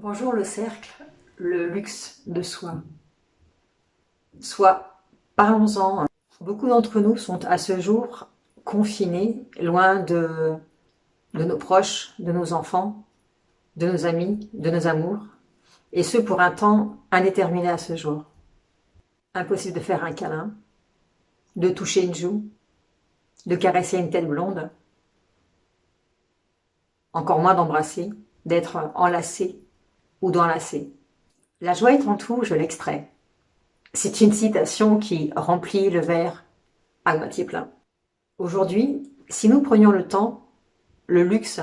Bonjour le cercle, le luxe de soi. Soit, parlons-en. Beaucoup d'entre nous sont à ce jour confinés, loin de nos proches, de nos enfants, de nos amis, de nos amours, et ce pour un temps indéterminé à ce jour. Impossible de faire un câlin, de toucher une joue, de caresser une tête blonde, encore moins d'embrasser, d'être enlacé ou d'enlacer. La joie est en tout, je l'extrais. C'est une citation qui remplit le verre à moitié plein. Aujourd'hui, si nous prenions le temps, le luxe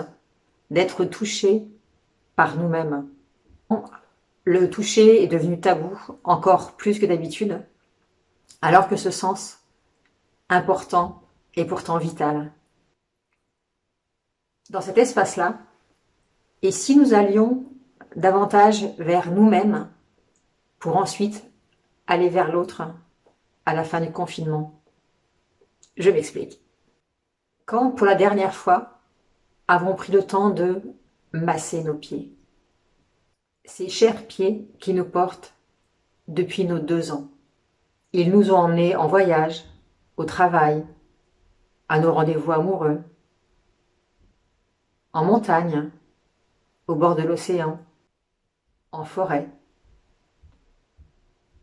d'être touchés par nous-mêmes. Le toucher est devenu tabou, encore plus que d'habitude, alors que ce sens important est pourtant vital. Dans cet espace-là, et si nous allions davantage vers nous-mêmes pour ensuite aller vers l'autre à la fin du confinement? Je m'explique. Quand, pour la dernière fois, avons pris le temps de masser nos pieds? Ces chers pieds qui nous portent depuis nos 2 ans. Ils nous ont emmenés en voyage, au travail, à nos rendez-vous amoureux, en montagne, au bord de l'océan, en forêt.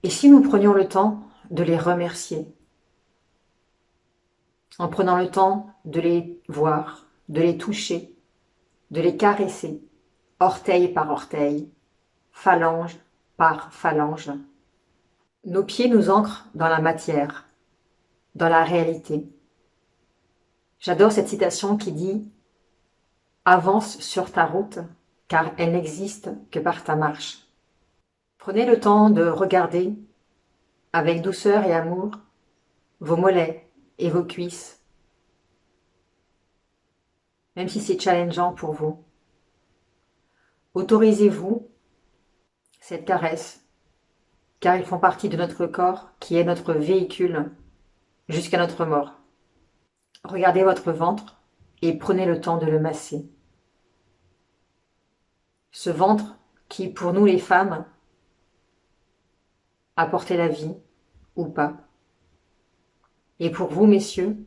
Et si nous prenions le temps de les remercier, en prenant le temps de les voir, de les toucher, de les caresser, orteil par orteil, phalange par phalange. Nos pieds nous ancrent dans la matière, dans la réalité. J'adore cette citation qui dit « Avance sur ta route, car elle n'existe que par ta marche. » Prenez le temps de regarder, avec douceur et amour, vos mollets et vos cuisses, même si c'est challengeant pour vous. Autorisez-vous cette caresse, car ils font partie de notre corps qui est notre véhicule jusqu'à notre mort. Regardez votre ventre et prenez le temps de le masser. Ce ventre qui, pour nous les femmes, a porté la vie ou pas. Et pour vous, messieurs,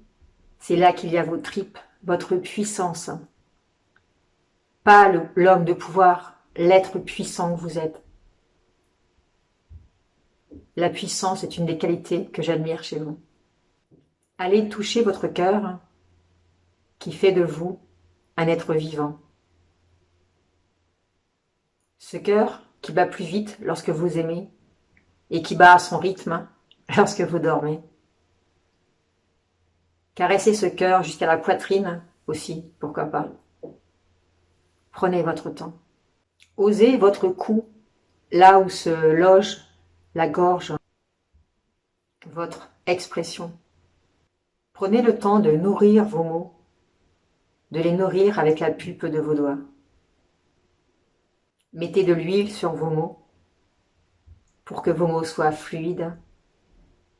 c'est là qu'il y a vos tripes, votre puissance. Pas l'homme de pouvoir, l'être puissant que vous êtes. La puissance est une des qualités que j'admire chez vous. Allez toucher votre cœur qui fait de vous un être vivant. Ce cœur qui bat plus vite lorsque vous aimez et qui bat à son rythme lorsque vous dormez. Caressez ce cœur jusqu'à la poitrine aussi, pourquoi pas. Prenez votre temps. Osez votre cou, là où se loge la gorge, votre expression. Prenez le temps de nourrir vos mots, de les nourrir avec la pulpe de vos doigts. Mettez de l'huile sur vos mots pour que vos mots soient fluides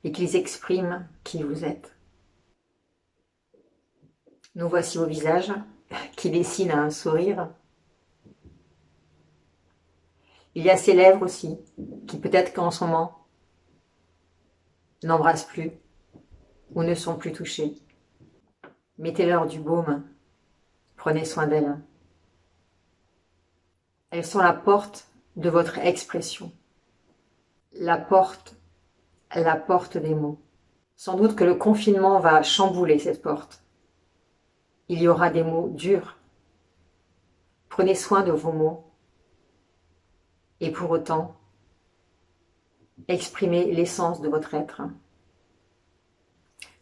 et qu'ils expriment qui vous êtes. Nous voici vos visages qui dessinent un sourire. Il y a ces lèvres aussi qui peut-être qu'en ce moment n'embrassent plus ou ne sont plus touchées. Mettez-leur du baume, prenez soin d'elles. Elles sont la porte de votre expression, la porte des mots. Sans doute que le confinement va chambouler cette porte. Il y aura des mots durs. Prenez soin de vos mots. Et pour autant, exprimez l'essence de votre être.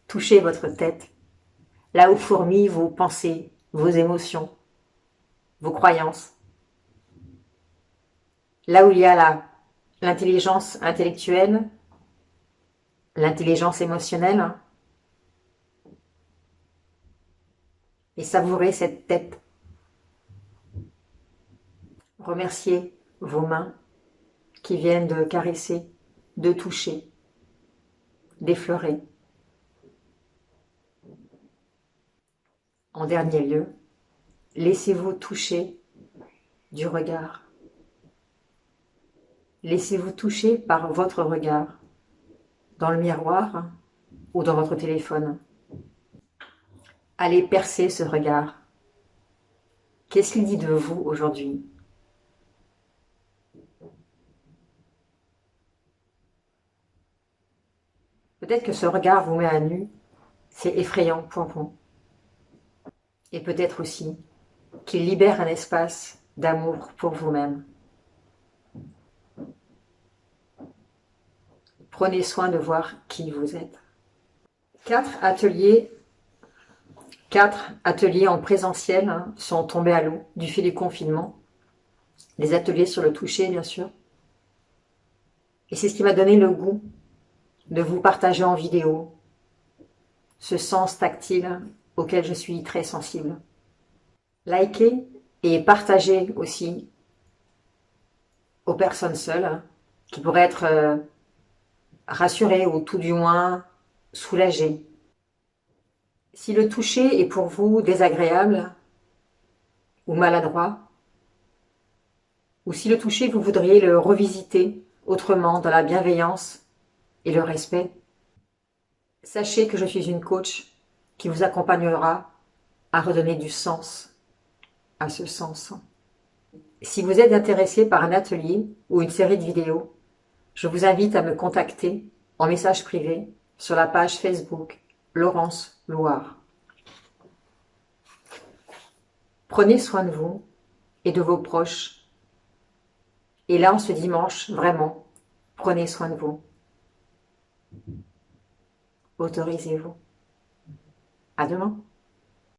Touchez votre tête, là où fourmillent vos pensées, vos émotions, vos croyances. Là où il y a l'intelligence intellectuelle, l'intelligence émotionnelle, et savourez cette tête. Remerciez vos mains qui viennent de caresser, de toucher, d'effleurer. En dernier lieu, laissez-vous toucher du regard. Laissez-vous toucher par votre regard, dans le miroir ou dans votre téléphone. Allez percer ce regard. Qu'est-ce qu'il dit de vous aujourd'hui? Peut-être que ce regard vous met à nu, c'est effrayant pour vous. Et peut-être aussi qu'il libère un espace d'amour pour vous-même. Prenez soin de voir qui vous êtes. 4 ateliers en présentiel sont tombés à l'eau du fait du confinement. Des ateliers sur le toucher, bien sûr. Et c'est ce qui m'a donné le goût de vous partager en vidéo ce sens tactile auquel je suis très sensible. Likez et partagez aussi aux personnes seules qui pourraient être rassurées ou tout du moins soulagées. Si le toucher est pour vous désagréable ou maladroit, ou si le toucher vous voudriez le revisiter autrement dans la bienveillance et le respect, sachez que je suis une coach qui vous accompagnera à redonner du sens à ce sens. Si vous êtes intéressé par un atelier ou une série de vidéos, je vous invite à me contacter en message privé sur la page Facebook Laurence Loire. Prenez soin de vous et de vos proches. Et là, en ce dimanche, vraiment, prenez soin de vous. Autorisez-vous. À demain.